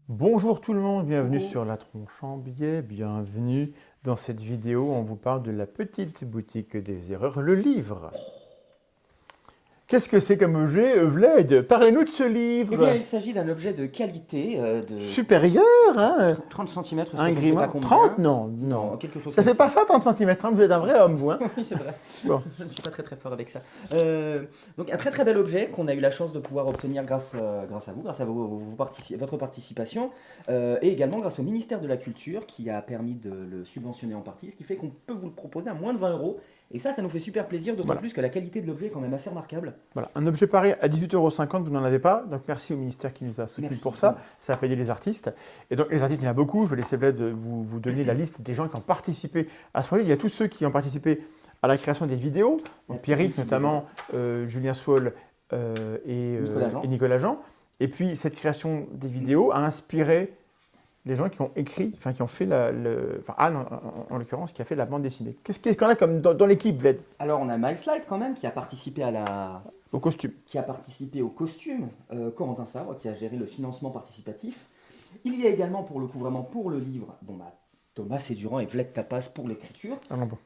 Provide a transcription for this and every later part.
Bonjour tout le monde, bienvenue sur La Tronche en Biais, bienvenue dans cette vidéo où on vous parle de la petite boutique des erreurs, le livre. Qu'est-ce que c'est comme objet, Vlad? Parlez-nous de ce livre. Eh bien, il s'agit d'un objet de qualité de supérieur, hein? 30 cm sur Un je sais grimoire. pas combien. 30? Non. Quelque chose Ça comme fait pas ça 30 cm, hein, vous êtes un vrai homme, vous. Hein. Oui, c'est vrai. Bon. Je ne suis pas très fort avec ça. Donc, un très bel objet qu'on a eu la chance de pouvoir obtenir grâce à vous, grâce à votre participation, et également grâce au ministère de la Culture qui a permis de le subventionner en partie, ce qui fait qu'on peut vous le proposer à moins de 20 €. Et ça nous fait super plaisir, d'autant plus que la qualité de l'objet est quand même assez remarquable. Voilà, un objet pareil à 18,50 €, vous n'en avez pas, donc merci au ministère qui nous a soutenus pour ça. Ça a payé les artistes. Et donc les artistes, il y en a beaucoup, je vais laisser Vlad vous donner la liste des gens qui ont participé à ce projet. Il y a tous ceux qui ont participé à la création des vidéos, donc Pierrick notamment, Julien Swol et Nicolas Jean. Et puis cette création des vidéos a inspiré les gens qui ont écrit, enfin qui ont fait Anne en l'occurrence, qui a fait la bande dessinée. Qu'est-ce qu'on a comme dans l'équipe, Vlad? Alors on a Miles Light quand même qui a participé au costume. Qui a participé au costume, Corentin Sabre qui a géré le financement participatif. Il y a également pour le coup vraiment pour le livre, Thomas Sédurant et Vlad Tapas pour l'écriture. Ah non, bon.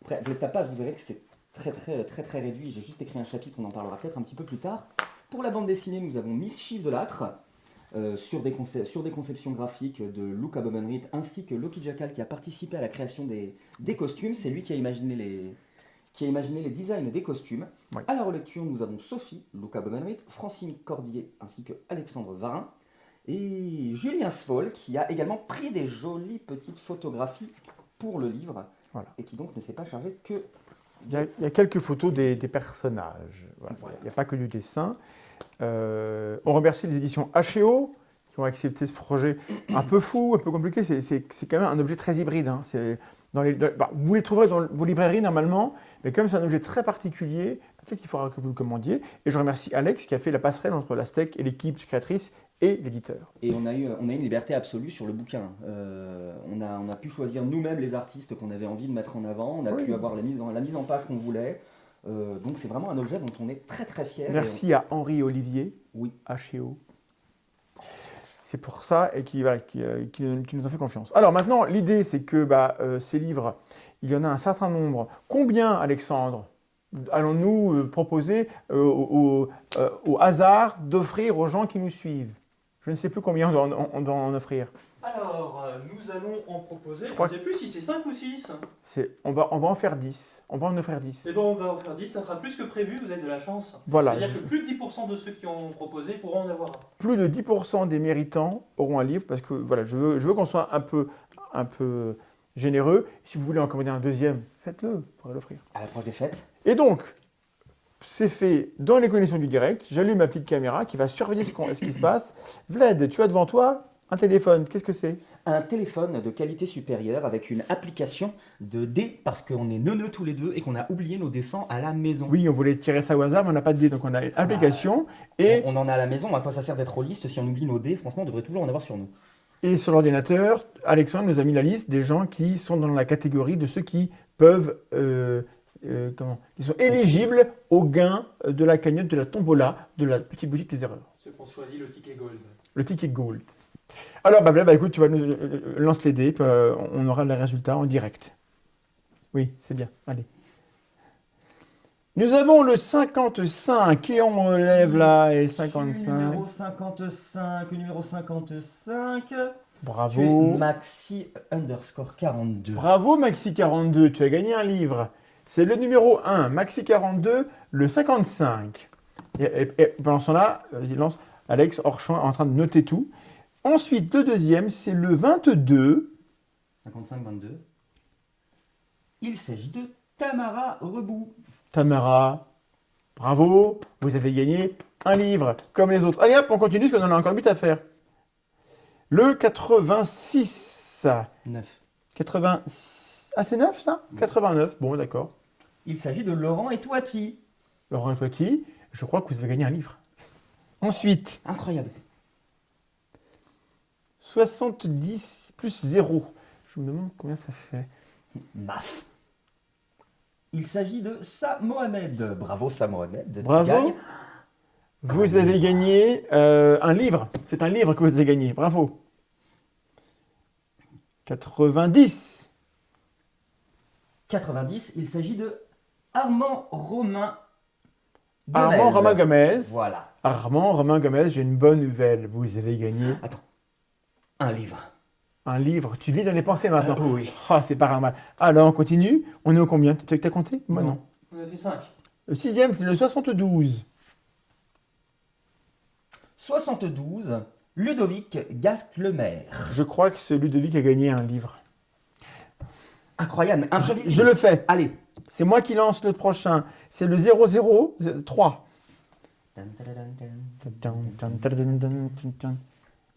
Après, Vlad Tapas, vous verrez que c'est très réduit. J'ai juste écrit un chapitre, on en parlera peut-être un petit peu plus tard. Pour la bande dessinée, nous avons Mischief de l'âtre. Sur des conceptions graphiques de Luca Bobenrit ainsi que Loki Jackal qui a participé à la création des costumes. C'est lui qui a imaginé les designs des costumes. Oui. À la relecture, nous avons Sophie, Luca Bobenrit, Francine Cordier ainsi que Alexandre Varin et Julien Svol qui a également pris des jolies petites photographies pour le livre. Voilà. Et qui donc ne s'est pas chargé que... Il y a quelques photos des personnages. Voilà. Il n'y a pas que du dessin. On remercie les éditions H&O qui ont accepté ce projet un peu fou, un peu compliqué. C'est quand même un objet très hybride. Hein. Vous les trouverez dans vos librairies normalement, mais comme c'est un objet très particulier, peut-être qu'il faudra que vous le commandiez. Et je remercie Alex qui a fait la passerelle entre la STEC et l'équipe créatrice et l'éditeur. Et on a eu une liberté absolue sur le bouquin. On a pu choisir nous-mêmes les artistes qu'on avait envie de mettre en avant. On a pu avoir la mise en page qu'on voulait. Donc c'est vraiment un objet dont on est très fiers. Merci à Henri Olivier, H&O. C'est pour ça et qui nous a fait confiance. Alors maintenant, l'idée c'est que ces livres, il y en a un certain nombre. Combien, Alexandre, allons-nous proposer au hasard d'offrir aux gens qui nous suivent? Je ne sais plus combien on doit en offrir. Alors, nous allons en proposer, je ne sais plus si c'est 5 ou 6. On va en faire 10. On va en offrir 10. C'est bon, on va en faire 10, ça fera plus que prévu, vous avez de la chance. Voilà. C'est-à-dire que plus de 10% de ceux qui ont proposé pourront en avoir un. Plus de 10% des méritants auront un livre, parce que voilà, je veux qu'on soit un peu généreux. Si vous voulez en commander un deuxième, faites-le, vous pourrez l'offrir. À l'approche des fêtes. Et donc, c'est fait dans les conditions du direct. J'allume ma petite caméra qui va surveiller ce qui se passe. Vlad, tu as devant toi un téléphone. Qu'est-ce que c'est? Un téléphone de qualité supérieure avec une application de dés parce qu'on est neuneux tous les deux et qu'on a oublié nos dessins à la maison. Oui, on voulait tirer ça au hasard, mais on n'a pas de dés, donc on a une application. Et on en a à la maison. À quoi ça sert d'être au liste si on oublie nos dés? Franchement, on devrait toujours en avoir sur nous. Et sur l'ordinateur, Alexandre nous a mis la liste des gens qui sont dans la catégorie de ceux qui peuvent... qui sont éligibles au gain de la cagnotte de la tombola de la petite boutique des erreurs. Ceux qui ont choisi le ticket gold. Le ticket gold. Alors, écoute, tu vas nous lance les dés, on aura les résultats en direct. Oui, c'est bien, allez. Nous avons le 55, et on relève là, et le 55. Numéro 55. Bravo. Tu es Maxi _42. Bravo Maxi42, tu as gagné un livre. C'est le numéro 1, Maxi42, le 55. Et pendant ce temps-là, vas-y, lance. Alex Orchamp est en train de noter tout. Ensuite, le deuxième, c'est le 22. 55-22. Il s'agit de Tamara Rebout. Tamara, bravo, vous avez gagné un livre, comme les autres. Allez hop, on continue, parce qu'on en a encore 8 à faire. Le 86. 9. 86. Ah, c'est 9, ça? 89, bon, d'accord. Il s'agit de Laurent et Toiti. Laurent et Toiti, je crois que vous avez gagné un livre. Ensuite. Incroyable. 70 plus 0. Je me demande combien ça fait. Maf. Il s'agit de Sa Mohamed. Bravo Sa Mohamed. Bravo. Tu gagnes. Vous avez gagné un livre. C'est un livre que vous avez gagné. Bravo. 90. 90, il s'agit de Armand Romain Gomez. Armand Romain Gomez. Voilà. Armand Romain Gomez, j'ai une bonne nouvelle. Vous avez gagné Attends. Un livre. un livre. Tu lis dans les pensées maintenant. Oui. Ah, c'est pas mal. Alors, on continue. On est au combien? T'as compté? Moi, non. On a fait 5. Le 6e, c'est le 72. 72, Ludovic Gasclemer. Je crois que ce Ludovic a gagné un livre. Incroyable, imprévisible. Je le fais. Allez. C'est moi qui lance le prochain. C'est le 003.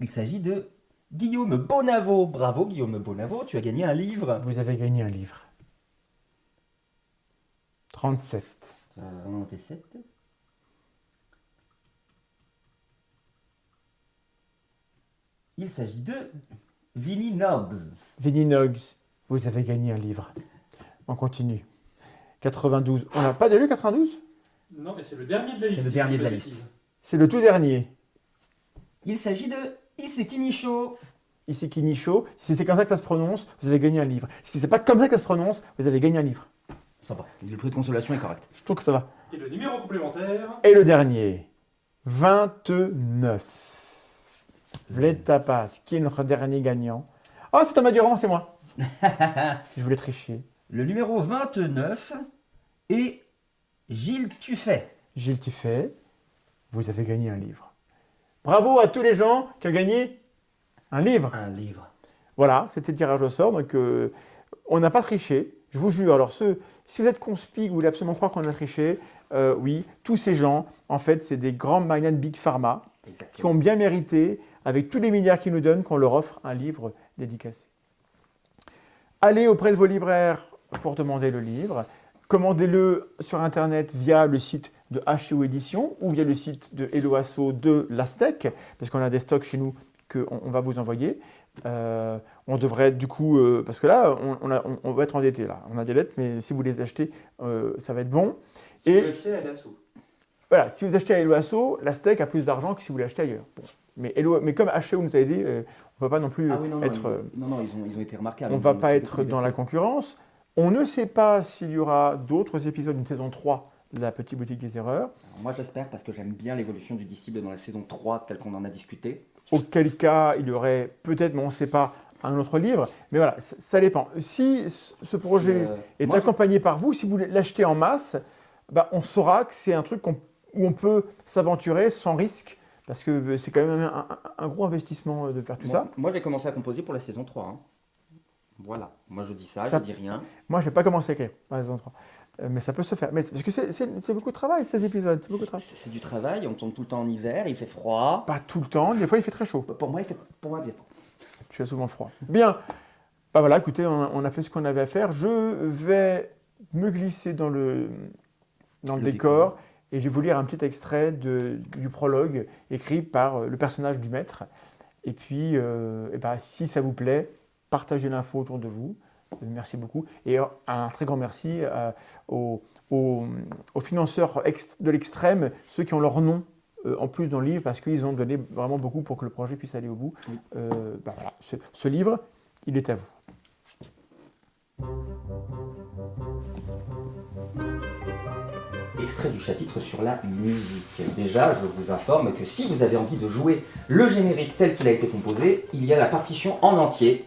Il s'agit de Guillaume Bonavo. Bravo Guillaume Bonavo, tu as gagné un livre. Vous avez gagné un livre. 37. On en était 7. Il s'agit de Vinnie Noggs. Vinnie Noggs, vous avez gagné un livre. On continue. 92. On n'a pas lu 92? Non, mais c'est le dernier de la liste. C'est le dernier de la liste. C'est le tout dernier. Il s'agit de Iseki Nisho. Iseki Nisho. Si c'est comme ça que ça se prononce, vous avez gagné un livre. Si c'est pas comme ça que ça se prononce, vous avez gagné un livre. Ça va, le prix de consolation est correct. Je trouve que ça va. Et le numéro complémentaire. Et le dernier. 29. Vled Tapas, qui est notre dernier gagnant. Ah, c'est Thomas Durand, c'est moi. Si je voulais tricher. Le numéro 29 est Gilles Tuffet. Gilles Tuffet, vous avez gagné un livre. Bravo à tous les gens qui ont gagné un livre. Un livre. Voilà, c'était le tirage au sort. Donc, on n'a pas triché. Je vous jure. Alors, si vous êtes conspi, vous voulez absolument croire qu'on a triché, oui, tous ces gens, en fait, c'est des grands magnats de Big Pharma qui ont bien mérité, avec tous les milliards qu'ils nous donnent, qu'on leur offre un livre dédicacé. Allez auprès de vos libraires pour demander le livre. Commandez-le sur Internet via le site de HEO Édition ou via le site de Hello Asso de l'Astec, parce qu'on a des stocks chez nous qu'on va vous envoyer. On devrait du coup, parce que là, on va être endetté. Là. On a des lettres, mais si vous les achetez, ça va être bon. Et le c'est à l'assaut. Voilà, si vous achetez à Hello Asso, l'Astec a plus d'argent que si vous l'achetez ailleurs. Bon. Mais comme HEO nous a aidé, on ne peut pas non plus être... Non, ils ont été remarquables. On ne va pas être dans la concurrence. On ne sait pas s'il y aura d'autres épisodes d'une saison 3 de la Petite Boutique des Erreurs. Alors moi, j'espère parce que j'aime bien l'évolution du disciple dans la saison 3 telle qu'on en a discuté. Auquel cas, il y aurait peut-être, mais on ne sait pas, un autre livre. Mais voilà, ça dépend. Si ce projet est accompagné par vous, si vous l'achetez en masse, bah, on saura que c'est un truc où on peut s'aventurer sans risque. Parce que c'est quand même un gros investissement de faire tout ça. Moi, j'ai commencé à composer pour la saison 3. Hein. Voilà. Moi, je dis ça, je dis rien. Moi, je n'ai pas commencé à écrire pour la saison 3. Mais ça peut se faire. Mais parce que c'est beaucoup de travail, ces épisodes. C'est beaucoup de travail. C'est du travail. On tourne tout le temps en hiver. Il fait froid. Pas tout le temps. Des fois, il fait très chaud. Pour moi bien. Tu as souvent froid. Bien. Bah voilà, écoutez, on a fait ce qu'on avait à faire. Je vais me glisser dans le décor. Et je vais vous lire un petit extrait du prologue écrit par le personnage du maître. Et puis, si ça vous plaît, partagez l'info autour de vous. Merci beaucoup. Et un très grand merci aux financeurs de l'extrême, ceux qui ont leur nom en plus dans le livre, parce qu'ils ont donné vraiment beaucoup pour que le projet puisse aller au bout. Oui. Voilà. Ce livre, il est à vous. Extrait du chapitre sur la musique. Déjà, je vous informe que si vous avez envie de jouer le générique tel qu'il a été composé, il y a la partition en entier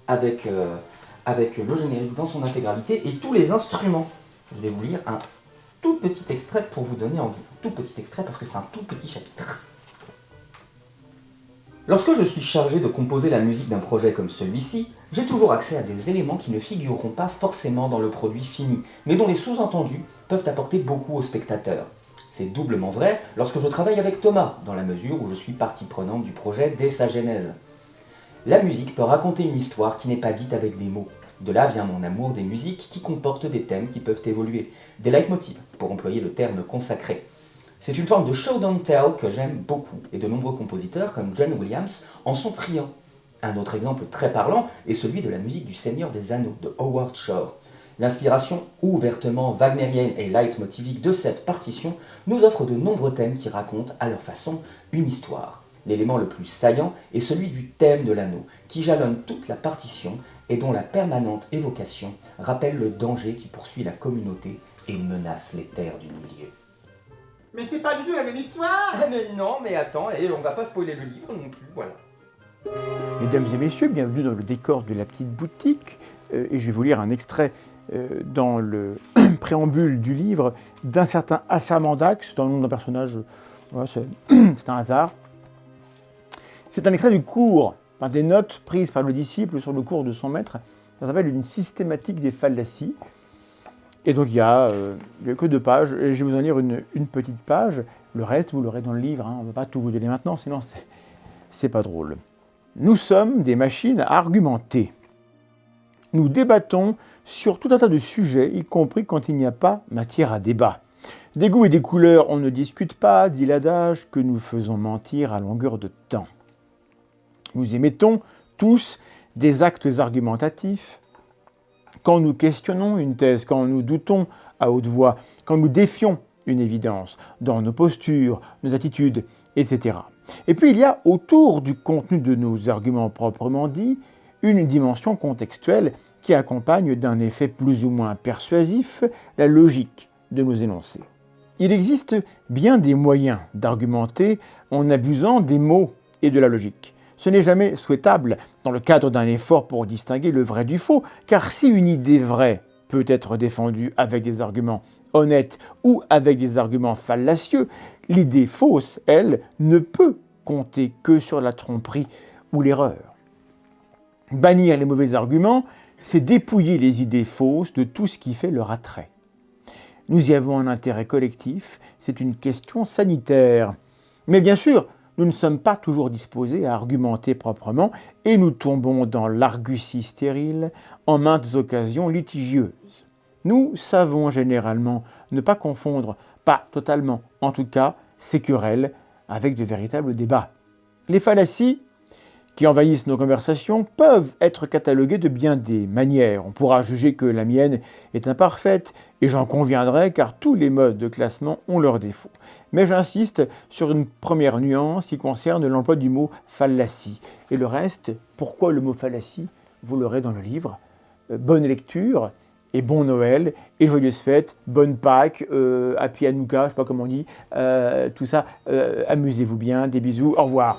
avec le générique dans son intégralité et tous les instruments. Je vais vous lire un tout petit extrait pour vous donner envie. Un tout petit extrait parce que c'est un tout petit chapitre. Lorsque je suis chargé de composer la musique d'un projet comme celui-ci, j'ai toujours accès à des éléments qui ne figureront pas forcément dans le produit fini, mais dont les sous-entendus peuvent apporter beaucoup aux spectateurs. C'est doublement vrai lorsque je travaille avec Thomas, dans la mesure où je suis partie prenante du projet dès sa genèse. La musique peut raconter une histoire qui n'est pas dite avec des mots. De là vient mon amour des musiques qui comportent des thèmes qui peuvent évoluer, des leitmotivs, pour employer le terme consacré. C'est une forme de show don't tell que j'aime beaucoup, et de nombreux compositeurs comme John Williams en sont friands. Un autre exemple très parlant est celui de la musique du Seigneur des Anneaux de Howard Shore. L'inspiration ouvertement wagnérienne et leitmotivique de cette partition nous offre de nombreux thèmes qui racontent à leur façon une histoire. L'élément le plus saillant est celui du thème de l'anneau, qui jalonne toute la partition et dont la permanente évocation rappelle le danger qui poursuit la communauté et menace les terres du milieu. Mais c'est pas du tout la même histoire. Ah mais non, mais attends, et on va pas spoiler le livre non plus, voilà. Mesdames et messieurs, bienvenue dans le décor de la petite boutique. Et je vais vous lire un extrait dans le préambule du livre d'un certain Assamandax, dans le nom d'un personnage, voilà, c'est un hasard. C'est un extrait du cours, par des notes prises par le disciple sur le cours de son maître. Ça s'appelle une systématique des fallacies. Et donc il y a que 2 pages, et je vais vous en lire une petite page. Le reste, vous l'aurez dans le livre, hein. On ne va pas tout vous donner maintenant, sinon c'est pas drôle. Nous sommes des machines à argumenter. Nous débattons sur tout un tas de sujets, y compris quand il n'y a pas matière à débat. Des goûts et des couleurs, on ne discute pas, dit l'adage, que nous faisons mentir à longueur de temps. Nous émettons tous des actes argumentatifs quand nous questionnons une thèse, quand nous doutons à haute voix, quand nous défions une évidence dans nos postures, nos attitudes, etc. Et puis il y a autour du contenu de nos arguments proprement dits une dimension contextuelle qui accompagne d'un effet plus ou moins persuasif la logique de nos énoncés. Il existe bien des moyens d'argumenter en abusant des mots et de la logique. Ce n'est jamais souhaitable dans le cadre d'un effort pour distinguer le vrai du faux, car si une idée vraie peut être défendue avec des arguments honnêtes ou avec des arguments fallacieux, l'idée fausse, elle, ne peut compter que sur la tromperie ou l'erreur. Bannir les mauvais arguments, c'est dépouiller les idées fausses de tout ce qui fait leur attrait. Nous y avons un intérêt collectif, c'est une question sanitaire. Mais bien sûr, nous ne sommes pas toujours disposés à argumenter proprement et nous tombons dans l'argutie stérile en maintes occasions litigieuses. Nous savons généralement ne pas confondre, pas totalement en tout cas, ces querelles avec de véritables débats. Les fallacies qui envahissent nos conversations peuvent être cataloguées de bien des manières. On pourra juger que la mienne est imparfaite, et j'en conviendrai car tous les modes de classement ont leurs défauts. Mais j'insiste sur une première nuance qui concerne l'emploi du mot fallacie. Et le reste, pourquoi le mot fallacie, vous l'aurez dans le livre. Bonne lecture et bon Noël et joyeuses fêtes, bonne Pâques, Happy Hanouka, je ne sais pas comment on dit, tout ça, amusez-vous bien, des bisous, au revoir.